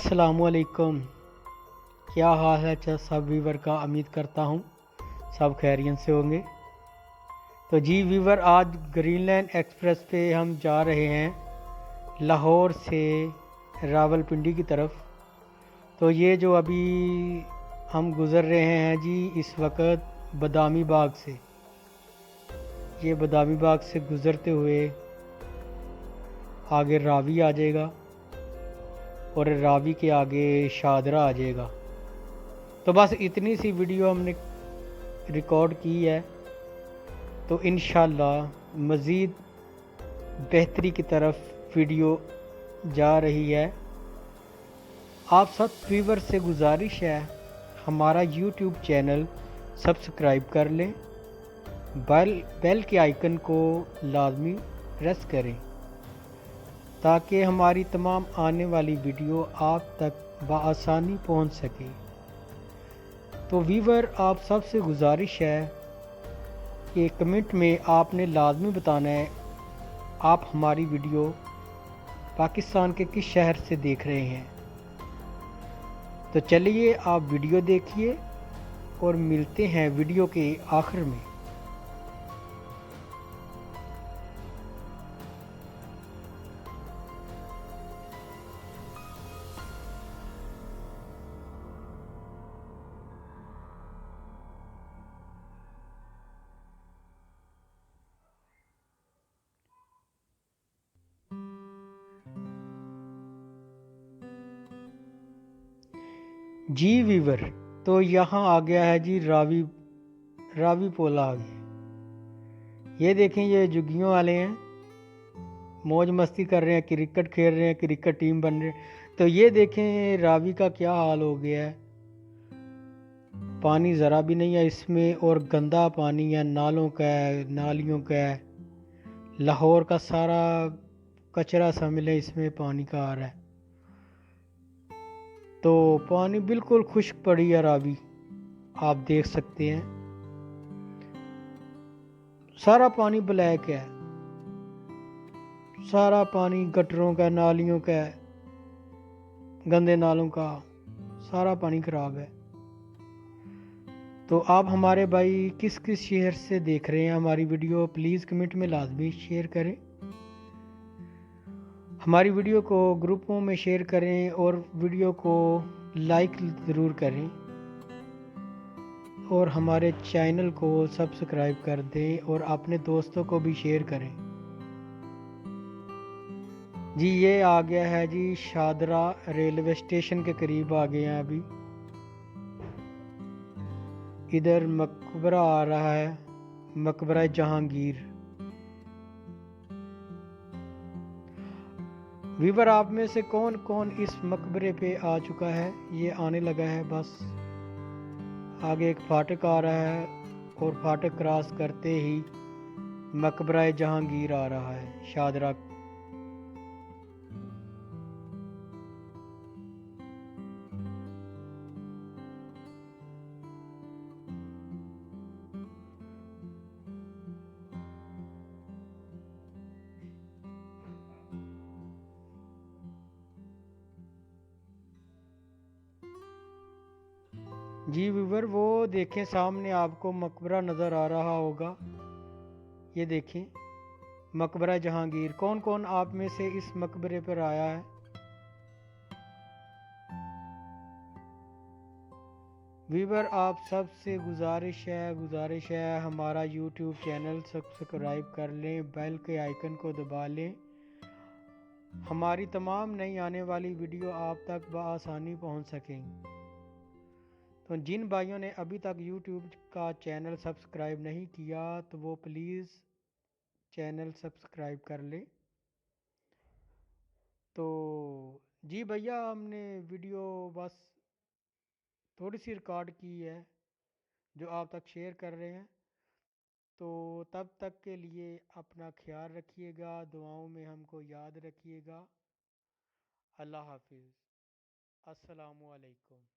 अस्सलामुअलैकुम। क्या हाल है सब व्यूवर का? उम्मीद करता हूँ सब खैरियत से होंगे। तो जी व्यूवर, आज ग्रीनलैंड एक्सप्रेस पे हम जा रहे हैं लाहौर से रावलपिंडी की तरफ। तो ये जो अभी हम गुज़र रहे हैं जी, इस वक्त बादामी बाग से, ये बादामी बाग से गुज़रते हुए आगे रावी आ जाएगा और रावी के आगे शादरा आ जाएगा। तो बस इतनी सी वीडियो हमने रिकॉर्ड की है, तो इंशाल्लाह मज़ीद बेहतरी की तरफ वीडियो जा रही है। आप सब व्यूवर से गुजारिश है, हमारा यूट्यूब चैनल सब्सक्राइब कर लें, बेल के आइकन को लाजमी प्रेस करें ताकि हमारी तमाम आने वाली वीडियो आप तक बआसानी पहुंच सके। तो व्यूवर, आप सबसे गुजारिश है कि कमेंट में आपने लाजमी बताना है आप हमारी वीडियो पाकिस्तान के किस शहर से देख रहे हैं। तो चलिए आप वीडियो देखिए और मिलते हैं वीडियो के आखिर में। जी वीवर, तो यहाँ आ गया है जी रावी पोला आ गया। ये देखें, ये जुग्गियों वाले हैं, मौज मस्ती कर रहे हैं, क्रिकेट खेल रहे हैं, क्रिकेट टीम बन रहे हैं। तो ये देखें रावी का क्या हाल हो गया है, पानी ज़रा भी नहीं है इसमें और गंदा पानी है, नालों का है, नालियों का है, लाहौर का सारा कचरा समझ इसमें पानी का आ रहा है। तो पानी बिल्कुल खुश्क पड़ी है रावी, आप देख सकते हैं सारा पानी ब्लैक है, सारा पानी गटरों का, नालियों का, गंदे नालों का, सारा पानी खराब है। तो आप हमारे भाई किस किस शहर से देख रहे हैं हमारी वीडियो, प्लीज़ कमेंट में लाजमी शेयर करें, हमारी वीडियो को ग्रुपों में शेयर करें और वीडियो को लाइक ज़रूर करें और हमारे चैनल को सब्सक्राइब कर दें और अपने दोस्तों को भी शेयर करें। जी ये आ गया है जी शादरा रेलवे स्टेशन के करीब आ गए हैं अभी। इधर मकबरा आ रहा है, मकबरा जहांगीर। वीवर, आप में से कौन कौन इस मकबरे पे आ चुका है? ये आने लगा है, बस आगे एक फाटक आ रहा है और फाटक क्रॉस करते ही मकबरा जहांगीर आ रहा है शादरा। जी व्यूवर, वो देखें सामने आपको मकबरा नज़र आ रहा होगा, ये देखें मकबरा जहांगीर। कौन कौन आप में से इस मकबरे पर आया है? व्यूवर, आप सबसे गुजारिश है हमारा यूट्यूब चैनल सब्सक्राइब कर लें, बेल के आइकन को दबा लें, हमारी तमाम नई आने वाली वीडियो आप तक बआसानी पहुंच सकें। तो जिन भाइयों ने अभी तक यूट्यूब का चैनल सब्सक्राइब नहीं किया तो वो प्लीज़ चैनल सब्सक्राइब कर ले। तो जी भैया, हमने वीडियो बस थोड़ी सी रिकॉर्ड की है जो आप तक शेयर कर रहे हैं। तो तब तक के लिए अपना ख्याल रखिएगा, दुआओं में हमको याद रखिएगा। अल्लाह हाफिज़। अस्सलामु अलैकुम।